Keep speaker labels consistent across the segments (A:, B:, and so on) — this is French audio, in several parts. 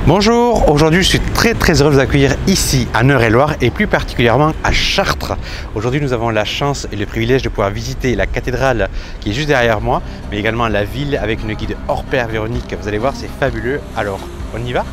A: Bonjour, aujourd'hui je suis très heureux de vous accueillir ici à Eure-et-Loir et plus particulièrement à Chartres. Aujourd'hui nous avons la chance et le privilège de pouvoir visiter la cathédrale qui est juste derrière moi, mais également la ville avec une guide hors pair, Véronique. Vous allez voir, c'est fabuleux. Alors, on y va ?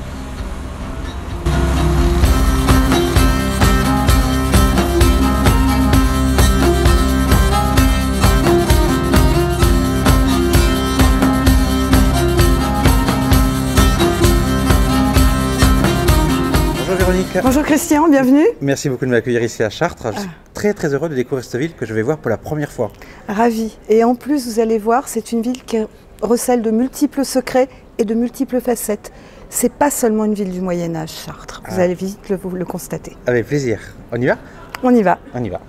A: Véronique.
B: Bonjour Christian, bienvenue.
A: Merci beaucoup de m'accueillir ici à Chartres. Je suis très heureux de découvrir cette ville que je vais voir pour la première fois.
B: Ravi. Et en plus, vous allez voir, c'est une ville qui recèle de multiples secrets et de multiples facettes. C'est pas seulement une ville du Moyen-Âge, Chartres. Vous allez vite le constater.
A: Avec plaisir. On y va ?
B: On y va.
A: On y va.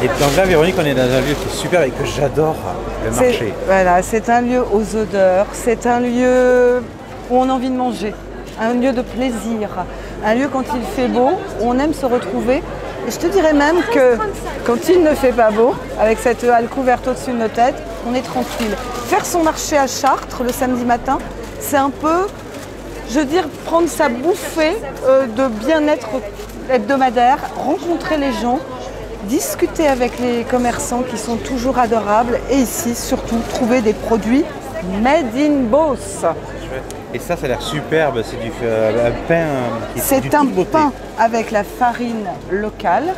A: Et donc là, Véronique, on est dans un lieu qui est super et que j'adore, le marché.
B: Voilà, c'est un lieu aux odeurs, c'est un lieu où on a envie de manger. Un lieu de plaisir, un lieu quand il fait beau, où on aime se retrouver. Et je te dirais même que quand il ne fait pas beau, avec cette halle couverte au-dessus de nos têtes, on est tranquille. Faire son marché à Chartres le samedi matin, c'est un peu, je veux dire, prendre sa bouffée de bien-être hebdomadaire, rencontrer les gens, discuter avec les commerçants qui sont toujours adorables et ici, surtout, trouver des produits made in Beauce.
A: Et ça a l'air superbe, c'est un pain qui est
B: C'est un pain avec la farine locale.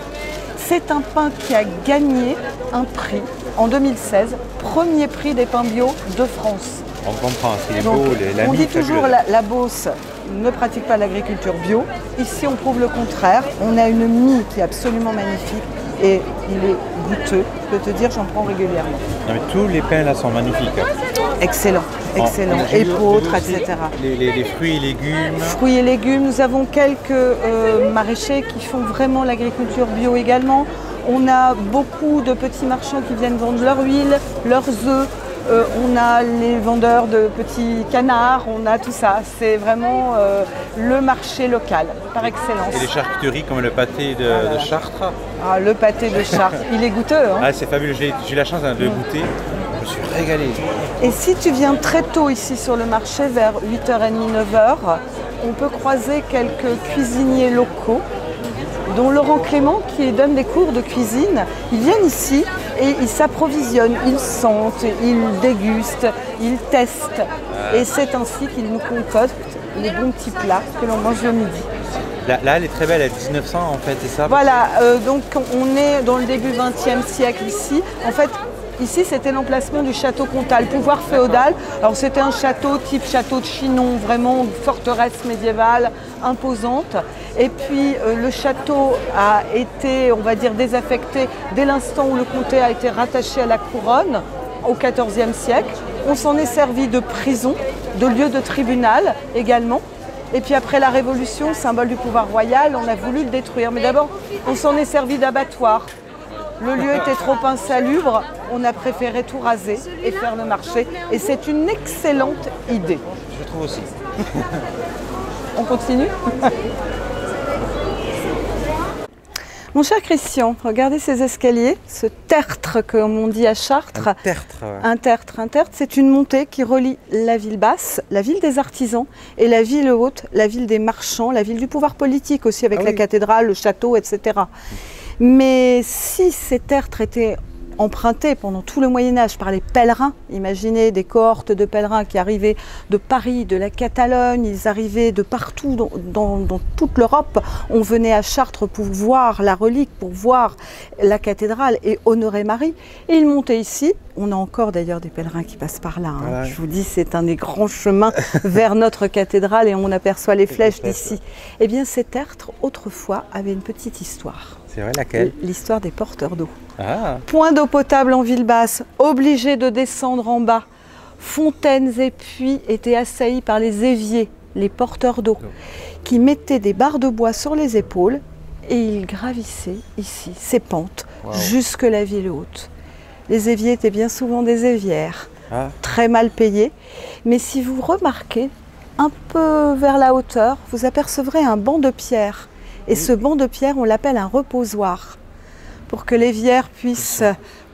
B: C'est un pain qui a gagné un prix en 2016, premier prix des pains bio de France.
A: On comprend, c'est beau, la
B: on dit toujours la Beauce ne pratique pas l'agriculture bio. Ici, on prouve le contraire. On a une mie qui est absolument magnifique et il est goûteux. Je peux te dire, j'en prends régulièrement.
A: Non, mais tous les pains là sont magnifiques.
B: Excellent, excellent. Épeautres, etc.
A: Les fruits et légumes.
B: Fruits et légumes. Nous avons quelques maraîchers qui font vraiment l'agriculture bio également. On a beaucoup de petits marchands qui viennent vendre leur huile, leurs œufs. On a les vendeurs de petits canards, on a tout ça. C'est vraiment le marché local, par excellence.
A: Et les charcuteries comme le pâté de Chartres.
B: Ah, le pâté de Chartres, il est goûteux. Hein.
A: Ah, c'est fabuleux, j'ai eu la chance de goûter. Je me suis régalé.
B: Et si tu viens très tôt ici sur le marché, vers 8h30, 9h, on peut croiser quelques cuisiniers locaux, dont Laurent Clément qui donne des cours de cuisine. Ils viennent ici et ils s'approvisionnent, ils sentent, ils dégustent, ils testent. Et c'est ainsi qu'ils nous concoctent les bons petits plats que l'on mange le midi.
A: Là, elle est très belle, elle est 1900 en fait, c'est ça?
B: Voilà, donc on est dans le début 20e siècle ici. En fait, ici, c'était l'emplacement du château comtal, pouvoir féodal. Alors, c'était un château type château de Chinon, vraiment forteresse médiévale imposante. Et puis, le château a été, on va dire, désaffecté dès l'instant où le comté a été rattaché à la couronne, au XIVe siècle. On s'en est servi de prison, de lieu de tribunal également. Et puis après la Révolution, symbole du pouvoir royal, on a voulu le détruire. Mais d'abord, on s'en est servi d'abattoir. Le lieu était trop insalubre, on a préféré tout raser et faire le marché. Et c'est une excellente idée.
A: Je trouve aussi.
B: On continue? Mon cher Christian, regardez ces escaliers, ce tertre comme on dit à Chartres.
A: Un tertre, ouais.
B: Un tertre, c'est une montée qui relie la ville basse, la ville des artisans, et la ville haute, la ville des marchands, la ville du pouvoir politique aussi avec la cathédrale, le château, etc. Mais si ces tertres étaient empruntés pendant tout le Moyen-Âge par les pèlerins, imaginez des cohortes de pèlerins qui arrivaient de Paris, de la Catalogne, ils arrivaient de partout dans toute l'Europe. On venait à Chartres pour voir la relique, pour voir la cathédrale et honorer Marie. Et ils montaient ici. On a encore d'ailleurs des pèlerins qui passent par là. Hein. Voilà. Je vous dis, c'est un des grands chemins vers notre cathédrale et on aperçoit les flèches d'ici. Eh bien, ces tertres, autrefois, avaient une petite histoire.
A: C'est vrai, laquelle?
B: L'histoire des porteurs d'eau.
A: Ah.
B: Point d'eau potable en ville basse, obligés de descendre en bas. Fontaines et puits étaient assaillis par les éviers, les porteurs d'eau, qui mettaient des barres de bois sur les épaules et ils gravissaient ici ces pentes jusque la ville haute. Les éviers étaient bien souvent des évières, très mal payées. Mais si vous remarquez, un peu vers la hauteur, vous apercevrez un banc de pierre. Et ce banc de pierre, on l'appelle un reposoir, pour que l'évière puisse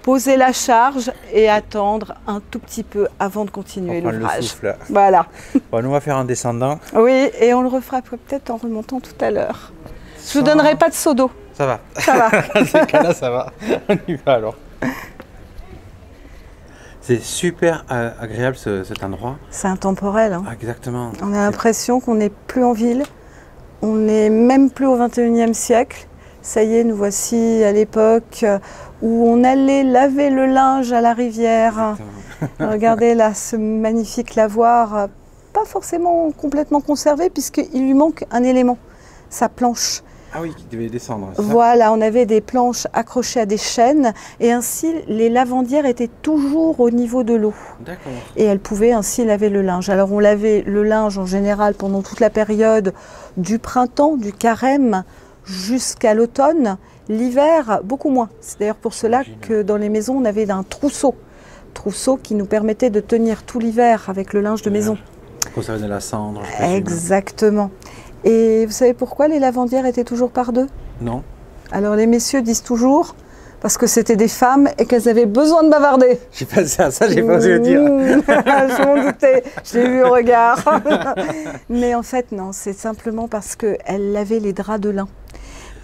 B: poser la charge et attendre un tout petit peu avant de continuer l'ouvrage. Voilà.
A: Bon, nous on va faire en descendant.
B: Oui, et on le refera peut-être en remontant tout à l'heure. Je vous donnerai pas de seau d'eau.
A: Ça va.
B: Ça va.
A: Dans ces cas-là, ça va. On y va alors. C'est super agréable cet endroit.
B: C'est intemporel. Hein.
A: Ah, exactement.
B: On a l'impression qu'on n'est plus en ville. On n'est même plus au 21e siècle. Ça y est, nous voici à l'époque où on allait laver le linge à la rivière. Regardez là, ce magnifique lavoir, pas forcément complètement conservé puisqu'il lui manque un élément, sa planche.
A: Ah oui, qui devait descendre.
B: Voilà, on avait des planches accrochées à des chaînes et ainsi les lavandières étaient toujours au niveau de l'eau.
A: D'accord.
B: Et elles pouvaient ainsi laver le linge. Alors on lavait le linge en général pendant toute la période du printemps, du carême, jusqu'à l'automne. L'hiver, beaucoup moins. C'est d'ailleurs pour cela que dans les maisons, on avait un trousseau. Trousseau qui nous permettait de tenir tout l'hiver avec le linge de maison.
A: Conserver de la cendre.
B: Exactement. Et vous savez pourquoi les lavandières étaient toujours par deux?
A: Non.
B: Alors les messieurs disent toujours parce que c'était des femmes et qu'elles avaient besoin de bavarder.
A: J'ai pensé à ça, j'ai pas osé le dire.
B: Je m'en doutais, je l'ai vu au regard. Mais en fait non, c'est simplement parce qu'elles lavaient les draps de lin.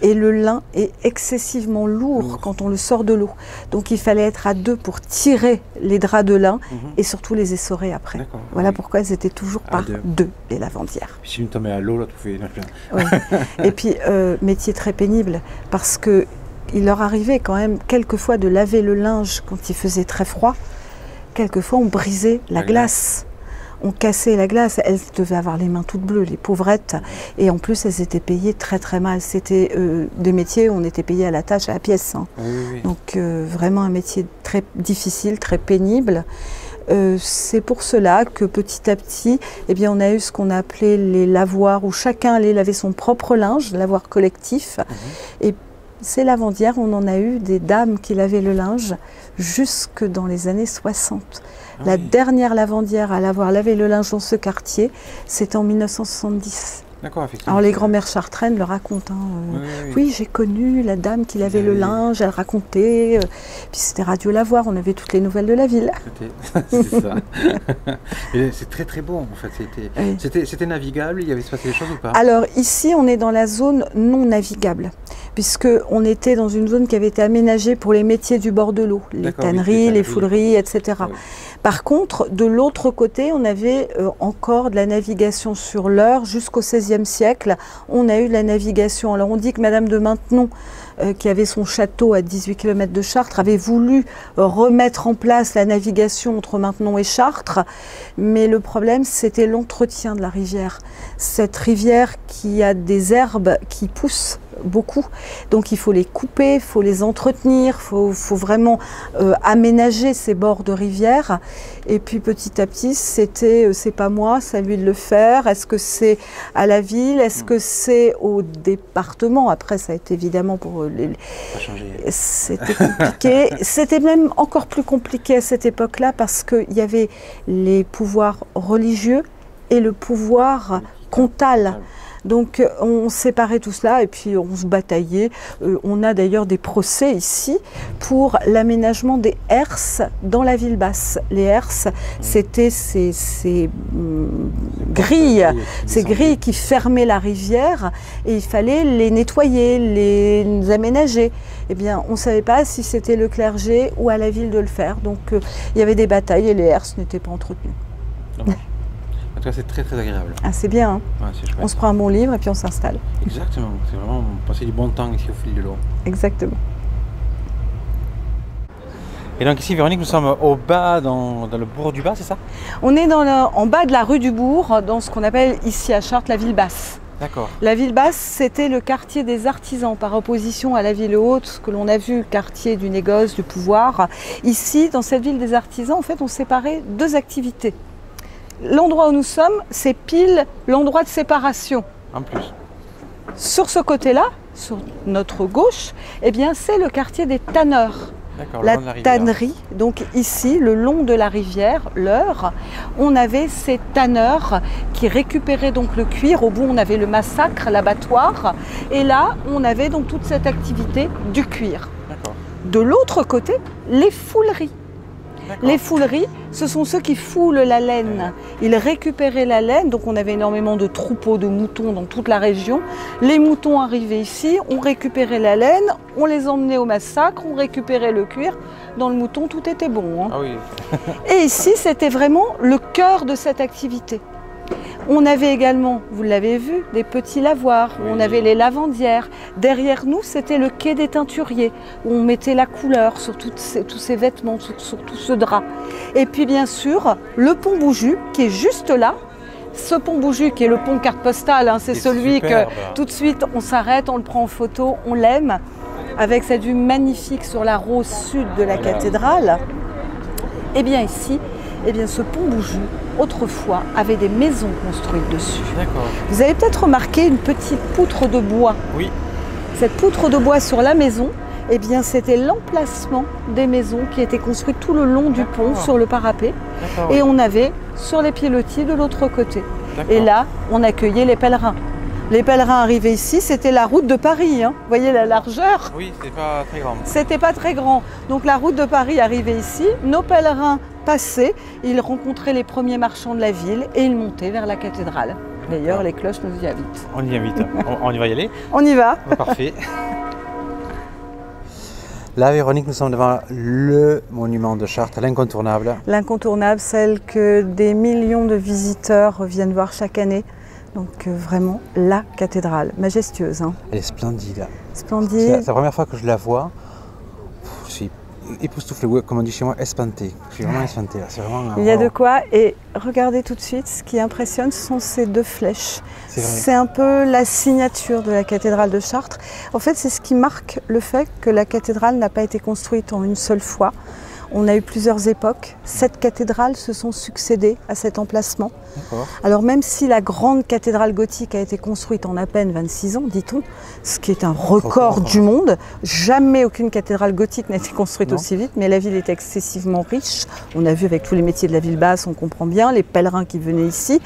B: Et le lin est excessivement lourd quand on le sort de l'eau. Donc il fallait être à deux pour tirer les draps de lin et surtout les essorer après. Voilà pourquoi elles étaient toujours par deux, les lavandières.
A: Puis si une tombait à l'eau, là, tu pouvais...
B: Oui. Et puis, métier très pénible, parce qu'il leur arrivait quand même quelquefois de laver le linge quand il faisait très froid. Quelquefois, on brisait la glace. On cassait la glace, elles devaient avoir les mains toutes bleues, les pauvrettes, et en plus elles étaient payées très très mal. C'était des métiers où on était payé à la tâche, à la pièce. Hein. Oui. Donc vraiment un métier très difficile, très pénible. C'est pour cela que petit à petit, eh bien, on a eu ce qu'on a appelé les lavoirs, où chacun allait laver son propre linge, lavoir collectif. Et ces lavandières, on en a eu des dames qui lavaient le linge jusque dans les années 60. La dernière lavandière à l'avoir lavé le linge dans ce quartier, c'était en 1970.
A: D'accord, effectivement.
B: Alors les grands-mères chartraines le racontent. Hein, oui, j'ai connu la dame qui lavait le linge, elle racontait. Puis c'était Radio Lavoir, on avait toutes les nouvelles de la ville.
A: C'est ça. C'est très très beau en fait. C'était navigable, il y avait se passé des choses ou pas?
B: Alors ici, on est dans la zone non navigable, puisqu'on était dans une zone qui avait été aménagée pour les métiers du bord de l'eau, les tanneries, les fouleries, etc. Par contre, de l'autre côté, on avait encore de la navigation sur l'Eure jusqu'au XVIe siècle. On a eu de la navigation. Alors on dit que Madame de Maintenon, qui avait son château à 18 km de Chartres, avait voulu remettre en place la navigation entre Maintenon et Chartres. Mais le problème, c'était l'entretien de la rivière. Cette rivière qui a des herbes qui poussent beaucoup, donc il faut les couper, il faut les entretenir, il faut vraiment aménager ces bords de rivière. Et puis petit à petit, c'était c'est pas moi, c'est à lui de le faire. Est-ce que c'est à la ville? Est-ce que c'est au département? Après, ça a été évidemment pour les... C'était compliqué. C'était même encore plus compliqué à cette époque-là parce qu'il y avait les pouvoirs religieux et le pouvoir comtal. Donc on séparait tout cela et puis on se bataillait. On a d'ailleurs des procès ici pour l'aménagement des herses dans la ville basse. Les herses, c'était ces grilles qui fermaient la rivière et il fallait les nettoyer, les aménager. Eh bien, on ne savait pas si c'était le clergé ou à la ville de le faire. Donc il y avait des batailles et les herses n'étaient pas entretenues.
A: En tout cas, c'est très très agréable.
B: Ah, c'est bien, hein. On se prend un bon livre et puis on s'installe.
A: Exactement, c'est vraiment passer du bon temps ici au fil de l'eau.
B: Exactement.
A: Et donc ici, Véronique, nous sommes au bas, dans le bourg du Bas, c'est ça?
B: On est en bas de la rue du Bourg, dans ce qu'on appelle ici à Chartres la ville basse.
A: D'accord.
B: La ville basse, c'était le quartier des artisans, par opposition à la ville haute, ce que l'on a vu, le quartier du négoce, du pouvoir. Ici, dans cette ville des artisans, en fait, on séparait deux activités. L'endroit où nous sommes, c'est pile l'endroit de séparation.
A: En plus.
B: Sur ce côté-là, sur notre gauche, eh bien, c'est le quartier des tanneurs. La tannerie, donc ici, le long de la rivière, l'Eure, on avait ces tanneurs qui récupéraient donc le cuir. Au bout, on avait le massacre, l'abattoir. Et là, on avait donc toute cette activité du cuir. de l'autre côté, les fouleries. Les fouleries, ce sont ceux qui foulent la laine. Ils récupéraient la laine, donc on avait énormément de troupeaux de moutons dans toute la région. Les moutons arrivaient ici, on récupérait la laine, on les emmenait au massacre, on récupérait le cuir. Dans le mouton, tout était bon. Hein.
A: Ah oui.
B: Et ici, c'était vraiment le cœur de cette activité. On avait également, vous l'avez vu, des petits lavoirs, où on avait les lavandières. Derrière nous, c'était le quai des teinturiers, où on mettait la couleur sur tous ces vêtements, sur tout ce drap. Et puis bien sûr, le pont Bouju, qui est juste là. Ce pont Bouju, qui est le pont carte postale, hein, c'est celui superbe. Que tout de suite, on s'arrête, on le prend en photo, on l'aime, avec cette vue magnifique sur la rose sud de la cathédrale. Et bien ici, ce pont Bouju, autrefois, avait des maisons construites dessus. Vous avez peut-être remarqué une petite poutre de bois.
A: Oui.
B: Cette poutre de bois sur la maison, c'était l'emplacement des maisons qui étaient construites tout le long du pont, sur le parapet. Et on avait sur les pilotis de l'autre côté. Et là, on accueillait les pèlerins. Les pèlerins arrivaient ici, c'était la route de Paris. Hein. Vous voyez la largeur?
A: Oui, c'était pas très grand.
B: C'était pas très grand. Donc la route de Paris arrivait ici, nos pèlerins passaient, ils rencontraient les premiers marchands de la ville et ils montaient vers la cathédrale. D'ailleurs, les cloches nous y invitent.
A: On y invite. On y va y aller?
B: On y va.
A: Parfait. Là, Véronique, nous sommes devant le monument de Chartres, l'incontournable.
B: L'incontournable, celle que des millions de visiteurs viennent voir chaque année. Donc vraiment la cathédrale, majestueuse. Hein.
A: Elle est splendide.
B: Splendide.
A: C'est la première fois que je la vois. Je suis époustouflé, comme on dit chez moi, espanté. Je suis vraiment espanté.
B: Il y a de quoi. Et regardez tout de suite, ce qui impressionne, ce sont ces deux flèches. C'est un peu la signature de la cathédrale de Chartres. En fait, c'est ce qui marque le fait que la cathédrale n'a pas été construite en une seule fois. On a eu plusieurs époques. 7 cathédrales se sont succédées à cet emplacement. Alors même si la grande cathédrale gothique a été construite en à peine 26 ans, dit-on, ce qui est un record du monde, jamais aucune cathédrale gothique n'a été construite aussi vite, mais la ville est excessivement riche. On a vu avec tous les métiers de la ville basse, on comprend bien, les pèlerins qui venaient ici.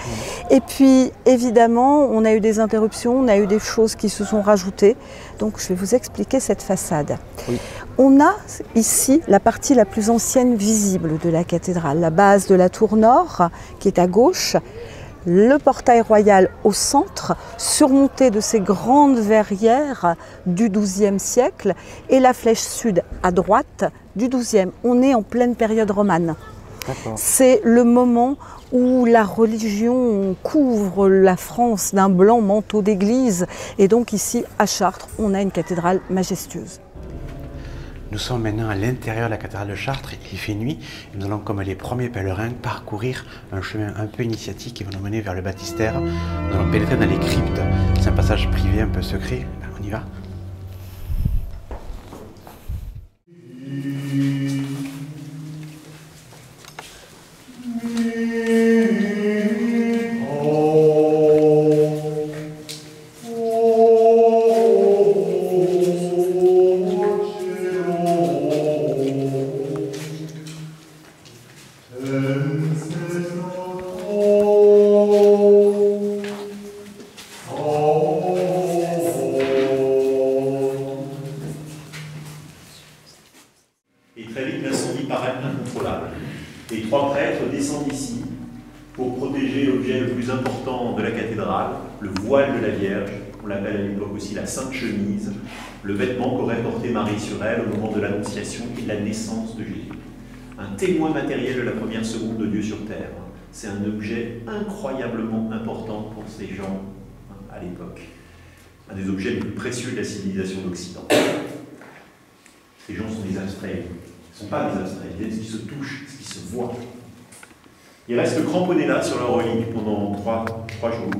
B: Et puis évidemment, on a eu des interruptions, on a eu des choses qui se sont rajoutées. Donc je vais vous expliquer cette façade. Oui. On a ici la partie la plus ancienne visible de la cathédrale, la base de la tour nord qui est à gauche, le portail royal au centre, surmonté de ces grandes verrières du XIIe siècle et la flèche sud à droite du XIIe. On est en pleine période romane. C'est le moment où la religion couvre la France d'un blanc manteau d'église et donc ici à Chartres, on a une cathédrale majestueuse.
A: Nous sommes maintenant à l'intérieur de la cathédrale de Chartres, il fait nuit, et nous allons comme les premiers pèlerins parcourir un chemin un peu initiatique qui va nous mener vers le baptistère. Nous allons pénétrer dans les cryptes, c'est un passage privé un peu secret, on y va.
C: Les 3 prêtres descendent ici pour protéger l'objet le plus important de la cathédrale, le voile de la Vierge, on l'appelle à l'époque aussi la Sainte Chemise, le vêtement qu'aurait porté Marie sur elle au moment de l'Annonciation et de la naissance de Jésus. Un témoin matériel de la première seconde de Dieu sur terre. C'est un objet incroyablement important pour ces gens à l'époque. Un des objets les plus précieux de la civilisation d'Occident. Ces gens sont des abstraits. Ils ne sont pas des abstraits, ils viennent ce qui se touche, ce qui se voit. Ils restent cramponnés là sur leur relique pendant 3 jours.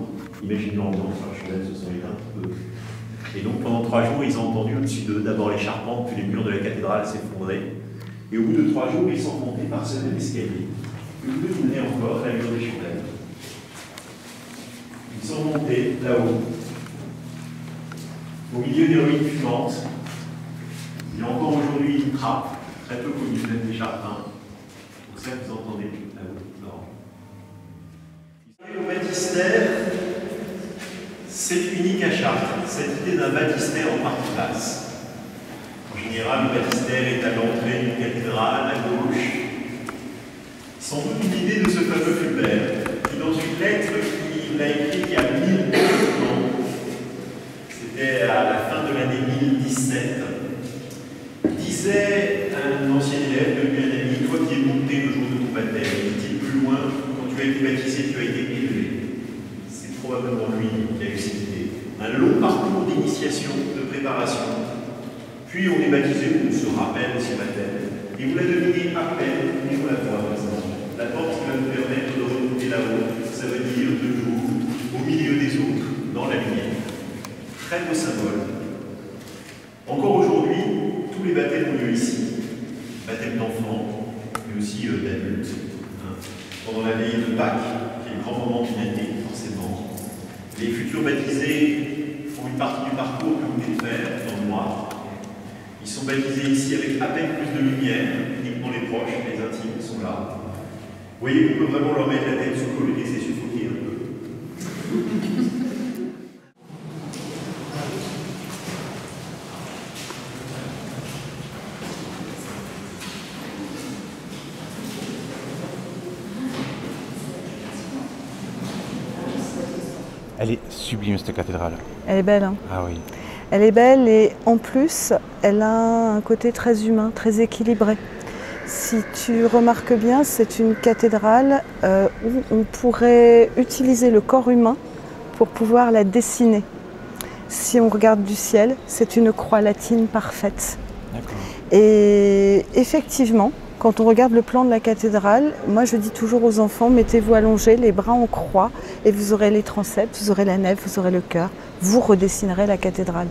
C: Imaginez l'ambiance, leurs chandelles se sont éteintes un peu. Et donc pendant 3 jours, ils ont entendu au-dessus d'eux d'abord les charpentes, puis les murs de la cathédrale s'effondrer. Et au bout de 3 jours, ils sont montés par ce même escalier. Et au bout de mener encore la mur des chandelles. Ils sont montés là-haut, au milieu des ruines fumantes. Il y a encore aujourd'hui une trappe, très peu connue, même des Chartrins. Donc ça, vous entendez là-haut. Le baptistère, c'est unique à Chartres, cette idée d'un baptistère en partie basse. En En général, le baptistère est à l'entrée d'une cathédrale, à gauche. Sans doute une idée de ce fameux Fulbert, qui dans une lettre qu'il a écrite il y a 1000 ans, c'était à la fin de l'année 1017, disait à un ancien élève, devenu un ami, toi qui es monté le jour de ton baptême, dit plus loin, quand tu as été baptisé, tu as été élevé. C'est probablement lui qui a eu cette idée. Un long parcours d'initiation, de préparation. Puis on est baptisé, on se rappelle de ses baptêmes. Et vous la devinez à peine, mais on la voit maintenant. La porte qui va nous permettre de remonter là-haut, ça veut dire debout, au milieu des autres, dans la lumière. Très beau symbole. Encore aujourd'hui, tous les baptêmes ont lieu ici. Baptême d'enfants, mais aussi d'adultes. Pendant la veillée de Pâques, qui est le grand moment d'une année, forcément. Les futurs baptisés font une partie du parcours que vous venez de faire, dans le noir. Ils sont baptisés ici avec à peine plus de lumière, uniquement les proches, les intimes sont là. Vous voyez qu'on peut vraiment leur mettre la tête sous l'eau et les laisser suffoquer un peu.
A: Elle est sublime cette cathédrale.
B: Elle est belle, hein?
A: Ah oui.
B: Elle est belle et en plus, elle a un côté très humain, très équilibré. Si tu remarques bien, c'est une cathédrale où on pourrait utiliser le corps humain pour pouvoir la dessiner. Si on regarde du ciel, c'est une croix latine parfaite.
A: D'accord.
B: Et effectivement, quand on regarde le plan de la cathédrale, moi je dis toujours aux enfants, mettez-vous allongés, les bras en croix, et vous aurez les transepts, vous aurez la nef, vous aurez le chœur, vous redessinerez la cathédrale.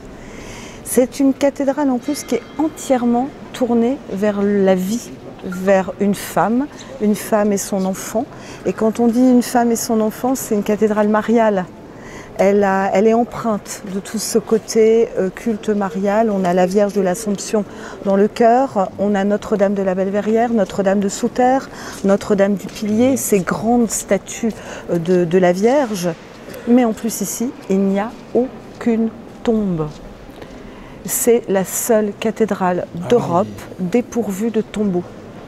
B: C'est une cathédrale en plus qui est entièrement tournée vers la vie, vers une femme et son enfant. Et quand on dit une femme et son enfant, c'est une cathédrale mariale. Elle est empreinte de tout ce côté culte marial. On a la Vierge de l'Assomption dans le chœur, on a Notre-Dame de la Belle-Verrière, Notre-Dame de Souterre, Notre-Dame du Pilier, ces grandes statues de la Vierge. Mais en plus ici, il n'y a aucune tombe. C'est la seule cathédrale d'Europe dépourvue de tombeaux.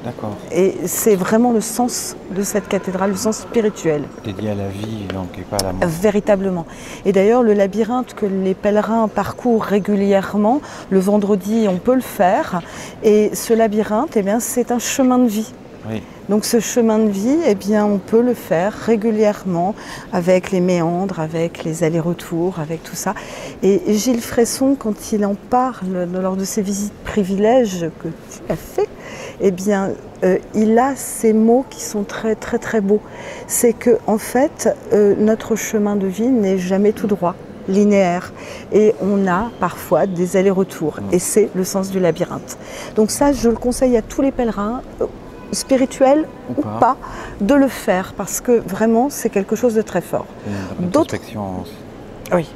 A: D'accord.
B: Et c'est vraiment le sens de cette cathédrale, le sens spirituel.
A: Dédié à la vie, donc, et pas à la mort.
B: Véritablement. Et d'ailleurs, le labyrinthe que les pèlerins parcourent régulièrement, le vendredi, on peut le faire. Et ce labyrinthe, eh bien, c'est un chemin de vie.
A: Oui.
B: Donc ce chemin de vie, eh bien, on peut le faire régulièrement avec les méandres, avec les allers-retours, avec tout ça. Et Gilles Fresson, quand il en parle lors de ses visites privilèges que tu as fait, eh bien, il a ces mots qui sont très très très beaux. C'est que en fait, notre chemin de vie n'est jamais tout droit, linéaire, et on a parfois des allers-retours. Et c'est le sens du labyrinthe. Donc ça, je le conseille à tous les pèlerins, spirituels ou pas, de le faire parce que vraiment, c'est quelque chose de très fort. Oui.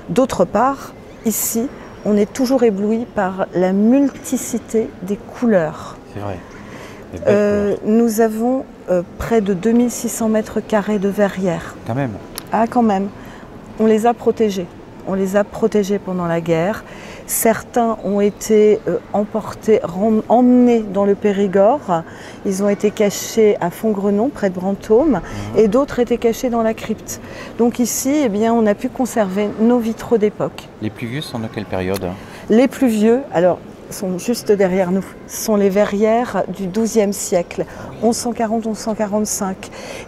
B: D'autre part, ici, on est toujours ébloui par la multiplicité des couleurs.
A: C'est vrai.
B: Nous avons près de 2600 mètres carrés de verrières.
A: Quand même.
B: Ah, quand même. On les a protégés. On les a protégés pendant la guerre. Certains ont été emmenés dans le Périgord. Ils ont été cachés à Fontgrenon, près de Brantôme, et d'autres étaient cachés dans la crypte. Donc ici, eh bien, on a pu conserver nos vitraux d'époque.
A: Les plus vieux sont de quelle période?
B: Les plus vieux, alors, sont juste derrière nous. Ce sont les verrières du XIIe siècle, 1140-1145.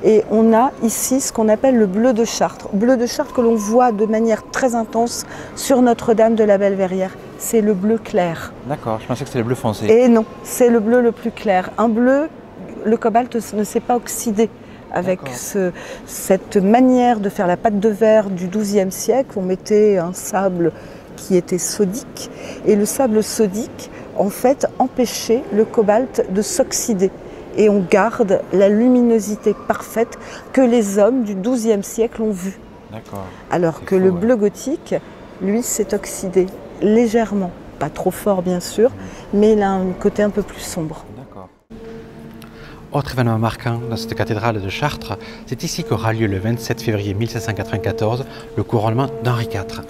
B: Et on a ici ce qu'on appelle le bleu de Chartres. Bleu de Chartres que l'on voit de manière très intense sur Notre-Dame de la Belle-Verrière. C'est le bleu clair.
A: D'accord, je pensais que c'était le bleu foncé.
B: Et non, c'est le bleu le plus clair. Un bleu, le cobalt ne s'est pas oxydé. Avec cette manière de faire la pâte de verre du XIIe siècle, on mettait un sable qui était sodique, et le sable sodique, en fait, empêchait le cobalt de s'oxyder. Et on garde la luminosité parfaite que les hommes du XIIe siècle ont vue. Alors que le bleu gothique, lui, s'est oxydé légèrement. Pas trop fort, bien sûr, mais il a un côté un peu plus sombre.
A: Autre événement marquant dans cette cathédrale de Chartres, c'est ici qu'aura lieu le 27 février 1794 le couronnement d'Henri IV.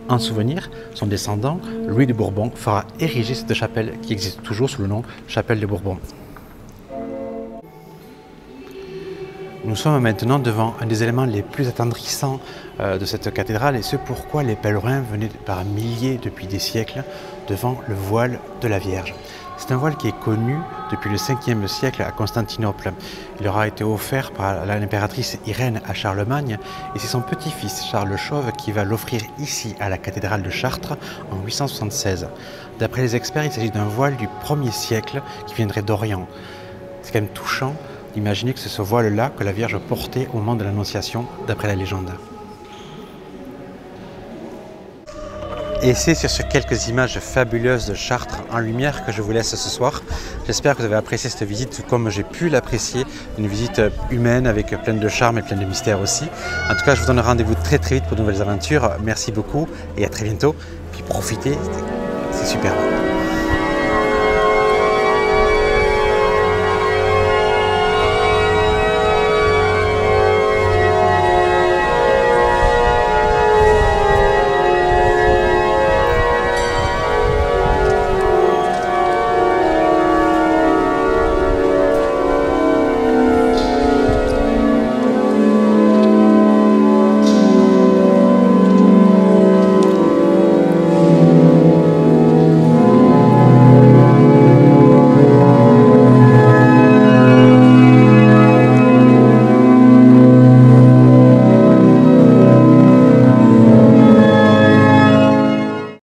A: En souvenir, son descendant, Louis de Bourbon, fera ériger cette chapelle qui existe toujours sous le nom Chapelle de Bourbon. Nous sommes maintenant devant un des éléments les plus attendrissants de cette cathédrale et ce pourquoi les pèlerins venaient par milliers depuis des siècles devant le voile de la Vierge. C'est un voile qui est connu depuis le 5e siècle à Constantinople. Il aura été offert par l'impératrice Irène à Charlemagne et c'est son petit-fils Charles le Chauve qui va l'offrir ici à la cathédrale de Chartres en 876. D'après les experts, il s'agit d'un voile du 1er siècle qui viendrait d'Orient. C'est quand même touchant d'imaginer que c'est ce voile-là que la Vierge portait au moment de l'Annonciation, d'après la légende. Et c'est sur ces quelques images fabuleuses de Chartres en lumière que je vous laisse ce soir. J'espère que vous avez apprécié cette visite comme j'ai pu l'apprécier. Une visite humaine avec plein de charme et plein de mystère aussi. En tout cas, je vous donne rendez-vous très vite pour de nouvelles aventures. Merci beaucoup et à très bientôt. Puis profitez, c'est super.